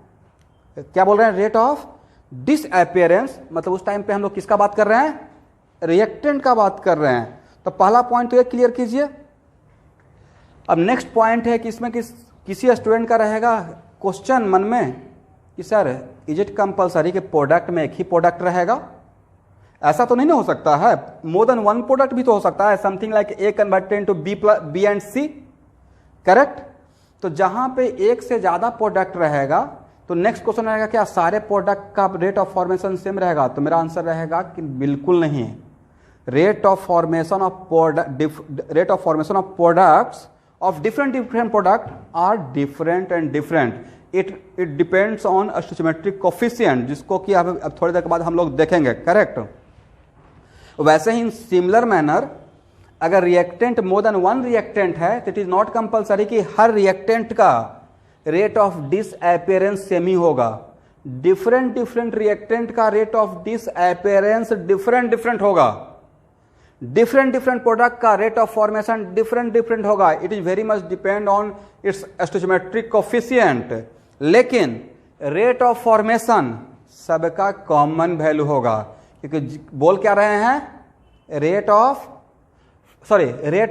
क्या बोल रहे हैं? रेट ऑफ डिसअपियरेंस मतलब उस टाइम पे हम लोग किसका बात कर रहे हैं? रिएक्टेंट का बात कर रहे हैं। तो पहला पॉइंट तो ये क्लियर कीजिए। अब नेक्स्ट पॉइंट है कि इसमें किसी स्टूडेंट का रहेगा क्वेश्चन मन में कि सर इज इट कंपल्सरी कि प्रोडक्ट में एक ही प्रोडक्ट रहेगा? ऐसा तो नहीं ना हो सकता है, मोर देन वन प्रोडक्ट भी तो हो सकता है, something like A converted into B and C, correct. तो जहां पे एक से ज्यादा प्रोडक्ट रहेगा तो नेक्स्ट क्वेश्चन रहेगा क्या सारे प्रोडक्ट का रेट ऑफ फॉर्मेशन सेम रहेगा? तो मेरा आंसर रहेगा कि बिल्कुल नहीं। Rate of formation of products of different product are different and different. It depends on a stoichiometric coefficient, जिसको कि अब थोड़ी देर के बाद हम लोग देखेंगे, करेक्ट। वैसे ही इन सिमिलर मैनर अगर reactant more than one reactant है तो इट इज नॉट कंपल्सरी कि हर रिएक्टेंट का रेट ऑफ डिसअपियरेंस सेम ही होगा। डिफरेंट रिएक्टेंट का रेट ऑफ डिसअपियरेंस डिफरेंट होगा। डिफरेंट प्रोडक्ट का रेट ऑफ फॉर्मेशन डिफरेंट होगा। It is very much depend on its stoichiometric coefficient. लेकिन रेट ऑफ फॉर्मेशन सबका कॉमन वैल्यू होगा, क्योंकि बोल क्या रहे हैं? Rate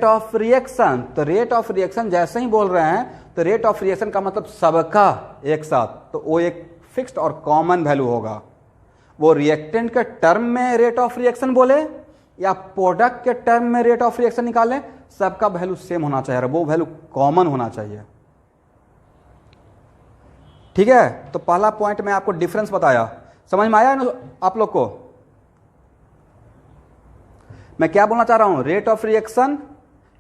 of reaction. तो रेट ऑफ रिएक्शन जैसे ही बोल रहे हैं तो रेट ऑफ रिएक्शन का मतलब सबका एक साथ, तो वो एक फिक्स्ड और कॉमन वैल्यू होगा। वो रिएक्टेंट के टर्म में रेट ऑफ रिएक्शन बोले या प्रोडक्ट के टर्म में रेट ऑफ रिएक्शन निकालें, सबका वैल्यू सेम होना चाहिए, वो वैल्यू कॉमन होना चाहिए। ठीक है, तो पहला पॉइंट मैं आपको डिफरेंस बताया, समझ में आया ना आप लोग को? मैं क्या बोलना चाह रहा हूं? रेट ऑफ रिएक्शन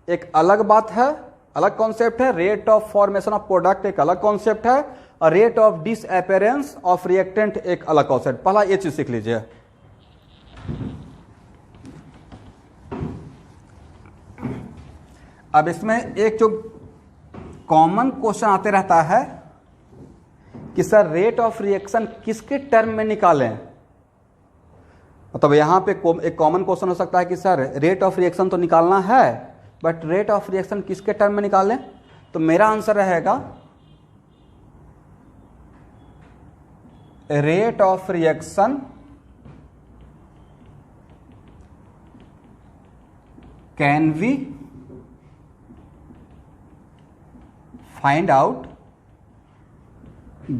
एक अलग बात है, अलग कॉन्सेप्ट है। Rate of formation of product एक अलग कॉन्सेप्ट है, और rate of disappearance of reactant एक अलग कॉन्सेप्ट। पहला ये चीज सीख लीजिए। अब इसमें एक जो कॉमन क्वेश्चन आते रहता है कि सर रेट ऑफ रिएक्शन किसके टर्म में निकालें? मतलब यहां पे एक कॉमन क्वेश्चन हो सकता है कि सर रेट ऑफ रिएक्शन तो निकालना है, बट रेट ऑफ रिएक्शन किसके टर्म में निकालें? तो मेरा आंसर रहेगा rate of reaction can B find out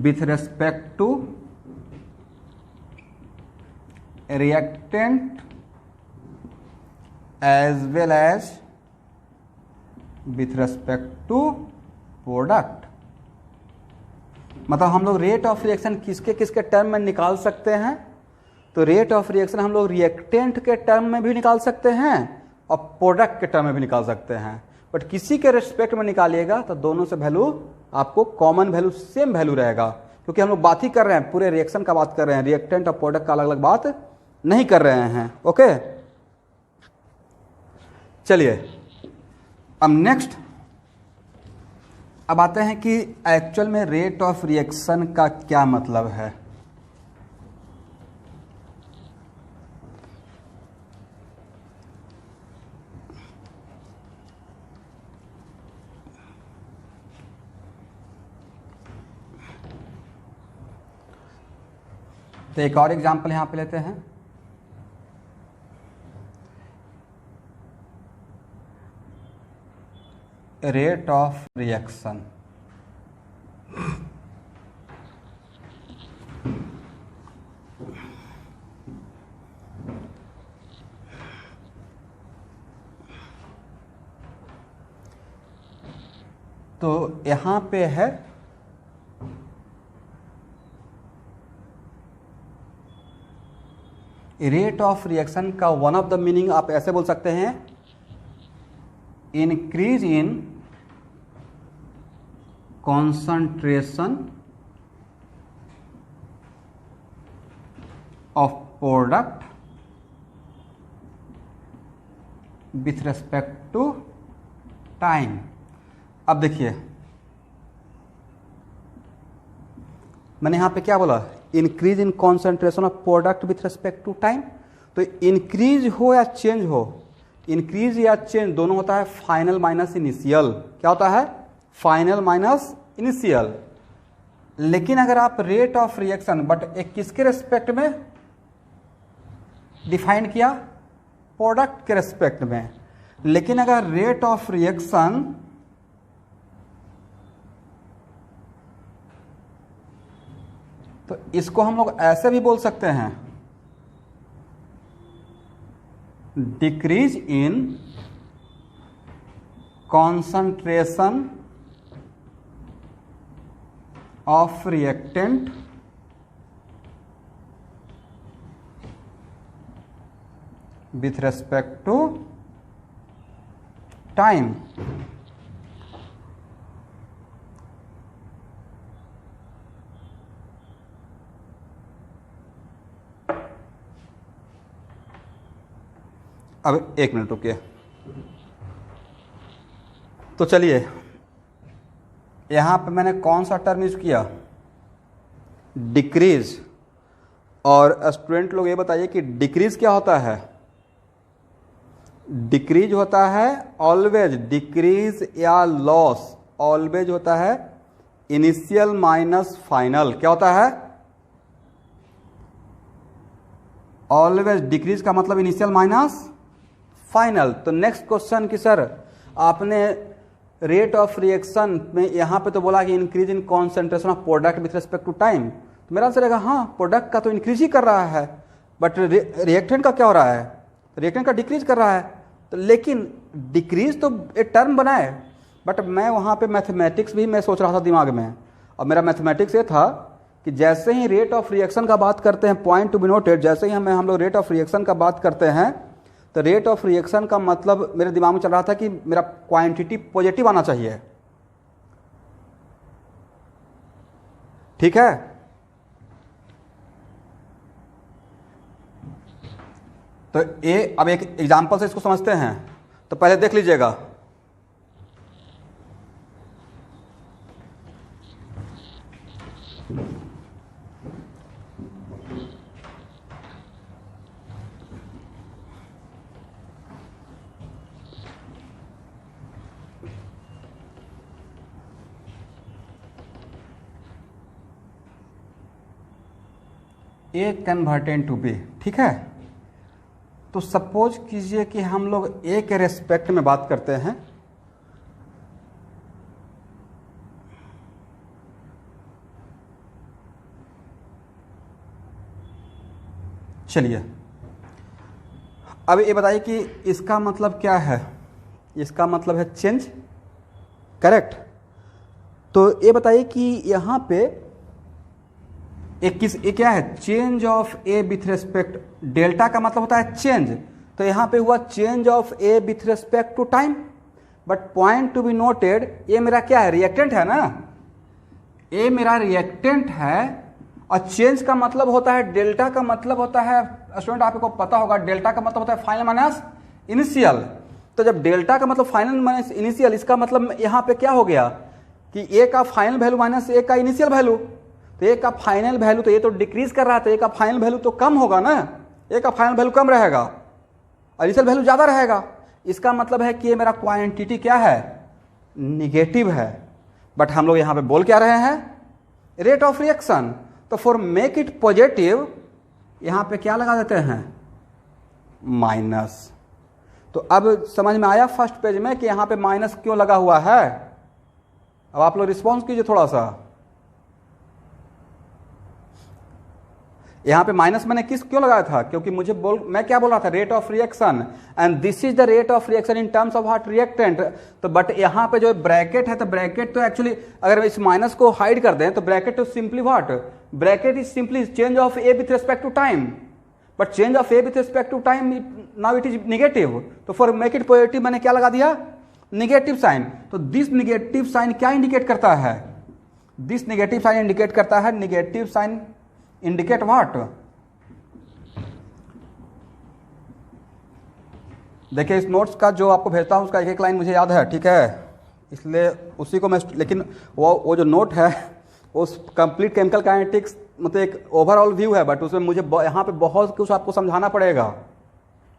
with respect to reactant as well as with respect to product। मतलब हम लोग रेट ऑफ रिएक्शन किसके किसके टर्म में निकाल सकते हैं? तो रेट ऑफ रिएक्शन हम लोग रिएक्टेंट के टर्म में भी निकाल सकते हैं और प्रोडक्ट के टर्म में भी निकाल सकते हैं, बट किसी के रिस्पेक्ट में निकालिएगा तो दोनों से वैल्यू आपको कॉमन वैल्यू सेम वैल्यू रहेगा, क्योंकि हम लोग बात ही कर रहे हैं पूरे रिएक्शन का बात कर रहे हैं, रिएक्टेंट और प्रोडक्ट का अलग अलग बात नहीं कर रहे हैं। ओके, चलिए अब नेक्स्ट अब आते हैं कि एक्चुअल में रेट ऑफ रिएक्शन का क्या मतलब है। तो एक और एग्जांपल यहां पे लेते हैं। रेट ऑफ रिएक्शन तो यहां पे है रेट ऑफ रिएक्शन का वन ऑफ द मीनिंग आप ऐसे बोल सकते हैं, increase in concentration of product with respect to time. अब देखिए मैंने यहां पे क्या बोला, increase in concentration of product with respect to time. तो इंक्रीज हो या चेंज हो, इंक्रीज या चेंज दोनों होता है फाइनल माइनस इनिशियल। क्या होता है? Final minus initial. लेकिन अगर आप रेट ऑफ रिएक्शन बट एक किसके रेस्पेक्ट में डिफाइन किया? प्रोडक्ट के रेस्पेक्ट में। लेकिन अगर रेट ऑफ रिएक्शन तो इसको हम लोग ऐसे भी बोल सकते हैं, decrease in concentration of reactant with respect to time. अब एक मिनट रुकिए। तो चलिए यहां पे मैंने कौन सा टर्म यूज किया? डिक्रीज। और स्टूडेंट लोग ये बताइए कि डिक्रीज क्या होता है? डिक्रीज होता है ऑलवेज, डिक्रीज या लॉस ऑलवेज होता है इनिशियल माइनस फाइनल। क्या होता है? ऑलवेज डिक्रीज का मतलब इनिशियल माइनस फाइनल। तो नेक्स्ट क्वेश्चन कि सर आपने रेट ऑफ रिएक्शन में यहां पे तो बोला कि increase in concentration of product with respect to time. तो मेरा आंसर रहेगा हाँ, प्रोडक्ट का तो इंक्रीज ही कर रहा है, बट रिएक्टेंट का क्या हो रहा है? रिएक्टेंट का डिक्रीज कर रहा है। तो लेकिन डिक्रीज तो एक टर्म बना है, बट मैं वहां पे मैथमेटिक्स भी मैं सोच रहा था दिमाग में। और मेरा मैथमेटिक्स ये था कि जैसे ही रेट ऑफ रिएक्शन का बात करते हैं, पॉइंट टू बी नोटेड, जैसे ही हम लोग रेट ऑफ रिएक्शन का बात करते हैं तो रेट ऑफ रिएक्शन का मतलब मेरे दिमाग में चल रहा था कि मेरा क्वांटिटी पॉजिटिव आना चाहिए। ठीक है? तो ये अब एक एग्जांपल से इसको समझते हैं। तो पहले देख लीजिएगा, ए कन्वर्टेड टू बी। ठीक है? तो सपोज कीजिए कि हम लोग ए के रेस्पेक्ट में बात करते हैं। चलिए अब ये बताइए कि इसका मतलब क्या है? इसका मतलब है चेंज, करेक्ट? तो ये बताइए कि यहां पे एक क्या है? Change of A with respect, delta का मतलब होता है चेंज। तो यहां पे हुआ change of A with respect to time. But point to be noted, ये मेरा क्या है? रिएक्टेंट है ना? ए मेरा रिएक्टेंट है। और चेंज का मतलब होता है, डेल्टा का मतलब होता है, स्टूडेंट आपको पता होगा, डेल्टा का मतलब होता है फाइनल माइनस इनिशियल। तो जब डेल्टा का मतलब फाइनल माइनस इनिशियल, इसका मतलब यहां पे क्या हो गया? कि ए का फाइनल वैल्यू माइनस ए का इनिशियल वैल्यू, तो ए का फाइनल वैल्यू तो ये तो डिक्रीज कर रहा था, ए का फाइनल वैल्यू तो कम होगा ना, ए का फाइनल वैल्यू कम रहेगा और इनिशियल वैल्यू ज़्यादा रहेगा। इसका मतलब है कि ये मेरा क्वांटिटी क्या है, निगेटिव है। बट हम लोग यहाँ पे बोल क्या रहे हैं, रेट ऑफ रिएक्शन। तो फॉर मेक इट पॉजिटिव यहाँ पे क्या लगा देते हैं, माइनस। तो अब समझ में आया फर्स्ट पेज में कि यहाँ पे माइनस क्यों लगा हुआ है। अब आप लोग रिस्पॉन्स कीजिए थोड़ा सा। यहाँ पे माइनस मैंने क्यों लगाया था, क्योंकि मैं क्या बोल रहा था, rate of reaction, and this is the rate of reaction in terms of what, reactant. तो बट यहाँ पे जो ब्रैकेट है, तो ब्रैकेट तो एक्चुअली अगर इस माइनस को हाइड कर दें तो ब्रैकेट तो simply what, bracket is simply change of A with respect to time, but change of A with respect to time now it is negative. तो फॉर मेक इट पॉजिटिव मैंने क्या लगा दिया, निगेटिव साइन। तो this negative sign क्या indicate करता है, this negative sign indicate करता है, निगेटिव साइन इंडिकेट व्हाट, देखिए इस नोट्स का जो आपको भेजता हूं उसका एक एक लाइन मुझे याद है, ठीक है, इसलिए उसी को मैं, लेकिन वो जो नोट है उस कंप्लीट केमिकल काइनेटिक्स मतलब एक ओवरऑल व्यू है, बट उसमें मुझे यहाँ पे बहुत कुछ आपको समझाना पड़ेगा।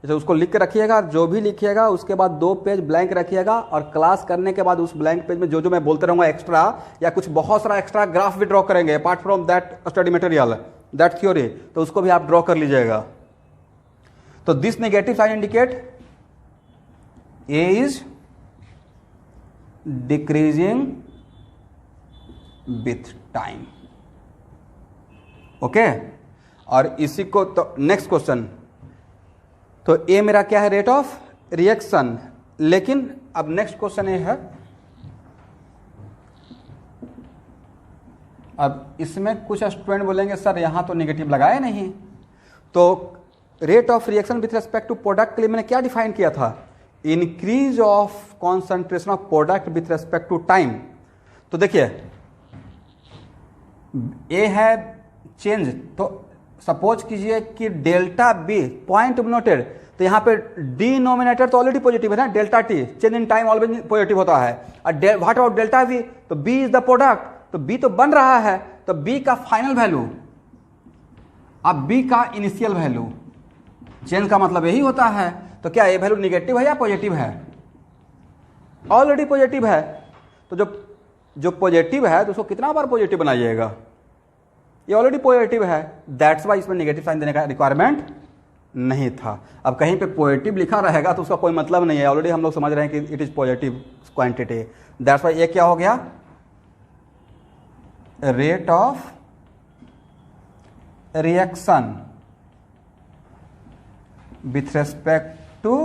जैसे उसको लिख के रखिएगा, जो भी लिखिएगा उसके बाद 2 पेज ब्लैंक रखिएगा, और क्लास करने के बाद उस ब्लैंक पेज में जो जो मैं बोलते रहूँगा एक्स्ट्रा या कुछ बहुत सारा एक्स्ट्रा ग्राफ भी ड्रॉ करेंगे apart from that study material, that theory, तो उसको भी आप ड्रॉ कर लीजिएगा। तो this negative sign indicate A is decreasing with time, okay. और इसी को तो नेक्स्ट क्वेश्चन, तो ए मेरा क्या है, रेट ऑफ रिएक्शन। लेकिन अब नेक्स्ट क्वेश्चन ये है, अब इसमें कुछ स्टूडेंट बोलेंगे सर यहाँ तो नेगेटिव लगाए नहीं, तो rate of reaction with respect to product के लिए मैंने क्या डिफाइन किया था, increase of concentration of product with respect to time. तो देखिए ए है चेंज, तो सपोज कीजिए कि डेल्टा बी पॉइंट नोटेड, तो यहाँ पे डिनोमिनेटर तो ऑलरेडी पॉजिटिव है ना, delta T change in time always positive होता है, और व्हाट अबाउट डेल्टा वी, तो बी इज द प्रोडक्ट, तो बी तो बन रहा है, तो बी का फाइनल वैल्यू अब बी का इनिशियल वैल्यू, चेंज का मतलब यही होता है। तो क्या ये वैल्यू निगेटिव है या पॉजिटिव है, ऑलरेडी पॉजिटिव है, तो जो पॉजिटिव है तो उसको कितना बार पॉजिटिव बनाइएगा, ये ऑलरेडी पॉजिटिव है, दैट्स वाई इसमें नेगेटिव साइन देने का रिक्वायरमेंट नहीं था। अब कहीं पे पॉजिटिव लिखा रहेगा तो उसका कोई मतलब नहीं है, ऑलरेडी हम लोग समझ रहे हैं कि it is positive quantity, that's why ये क्या हो गया, rate of reaction with respect to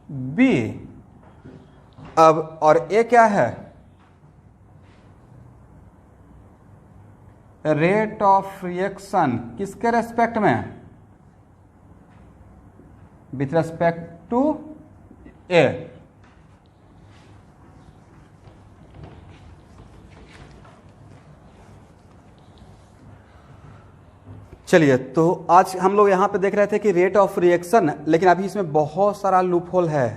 B. अब और ए क्या है, रेट ऑफ रिएक्शन किसके रेस्पेक्ट में, विथ रेस्पेक्ट टू ए। चलिए, तो आज हम लोग यहां पे देख रहे थे कि रेट ऑफ रिएक्शन, लेकिन अभी इसमें बहुत सारा लूप होल है,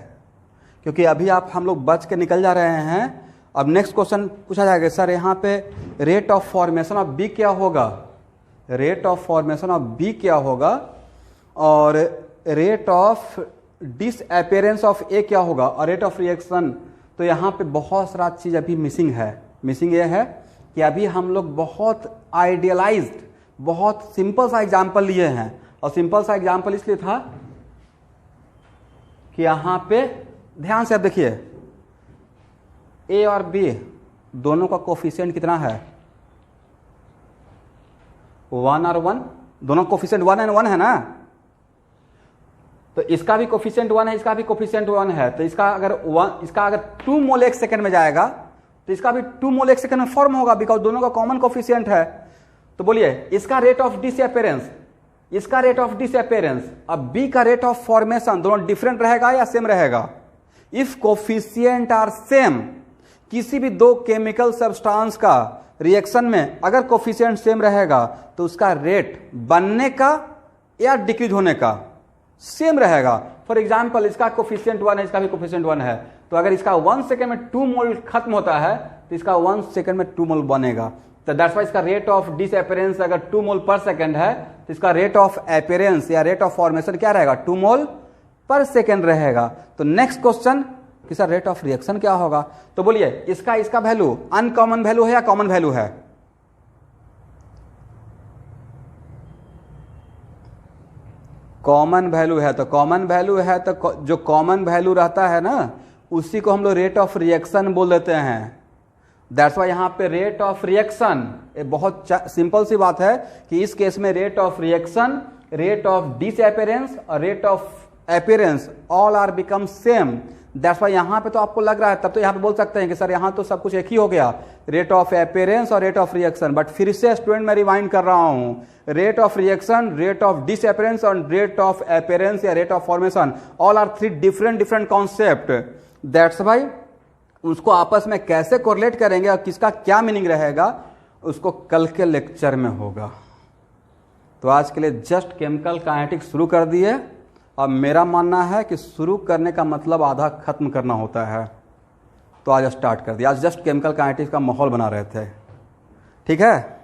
क्योंकि अभी हम लोग बच के निकल जा रहे हैं। अब नेक्स्ट क्वेश्चन पूछा जाएगा, सर यहाँ पे rate of formation of B क्या होगा, rate of formation of B क्या होगा, और rate of disappearance of A क्या होगा, और रेट ऑफ रिएक्शन। तो यहाँ पे बहुत सारा चीज़ अभी मिसिंग है। मिसिंग ये है कि अभी हम लोग बहुत आइडियलाइज्ड, बहुत सिंपल सा एग्जाम्पल लिए हैं, और सिंपल सा एग्जाम्पल इसलिए था कि यहाँ पे ध्यान से आप देखिए, ए और बी दोनों का कोफिशिएंट कितना है, 1 और 1, दोनों कोफिशिएंट 1 और 1 है ना, तो इसका भी कोफिशिएंट 1 है, इसका भी कोफिशिएंट 1 है, तो इसका अगर 2 मोल एक सेकंड में जाएगा तो इसका भी 2 मोल एक सेकंड में फॉर्म होगा, बिकॉज दोनों का कॉमन कोफिशिएंट है। तो बोलिए इसका रेट ऑफ डिसअपीयरेंस, इसका रेट ऑफ डिसअपीयरेंस, अब बी का रेट ऑफ फॉर्मेशन, दोनों डिफरेंट रहेगा या सेम रहेगा। इफ कोफिशिएंट आर सेम, किसी भी 2 केमिकल सब्सटेंस का रिएक्शन में अगर कोफिशिएंट सेम रहेगा तो उसका रेट बनने का या डिक्रीज होने का सेम रहेगा। फॉर एग्जाम्पल इसका कोफिशिएंट 1 है, इसका भी कोफिशिएंट 1 है, तो अगर इसका 1 सेकेंड में 2 मोल खत्म होता है तो इसका 1 सेकंड में 2 मोल बनेगा। तो दैट्स वाई इसका रेट ऑफ डिसअपियरेंस अगर 2 मोल पर सेकंड है तो इसका रेट ऑफ अपीयरेंस या रेट ऑफ फॉर्मेशन क्या रहेगा, 2 मोल पर सेकंड रहेगा। तो नेक्स्ट क्वेश्चन कि सर रेट ऑफ रिएक्शन क्या होगा, तो बोलिए इसका वैल्यू अनकॉमन वैल्यू है या कॉमन वैल्यू है? कॉमन वैल्यू है। तो कॉमन वैल्यू है तो जो कॉमन वैल्यू रहता है ना उसी को हम लोग रेट ऑफ रिएक्शन बोल देते हैं। दैट्स वाई यहां पे रेट ऑफ रिएक्शन, बहुत सिंपल सी बात है कि इस केस में rate of reaction, rate of disappearance और rate of appearance all are become same. That's why यहां पे तो आपको लग रहा है, तब तो यहां पे बोल सकते हैं कि सर यहां तो सब कुछ एक ही हो गया, रेट ऑफ अपीयरेंस और रेट ऑफ रिएक्शन। बट फिर से स्टूडेंट मैं रिवाइंड कर रहा हूं, rate of reaction, rate of disappearance और रेट ऑफ अपीयरेंस या rate of formation all are 3 different concept. That's why उसको आपस में कैसे कोरिलेट करेंगे और किसका क्या मीनिंग रहेगा उसको कल के लेक्चर में होगा। तो आज के लिए जस्ट केमिकल काइनेटिक्स शुरू कर दिए। अब मेरा मानना है कि शुरू करने का मतलब आधा खत्म करना होता है, तो आज स्टार्ट कर दिया। आज जस्ट केमिकल काइनेटिक्स का माहौल बना रहे थे, ठीक है।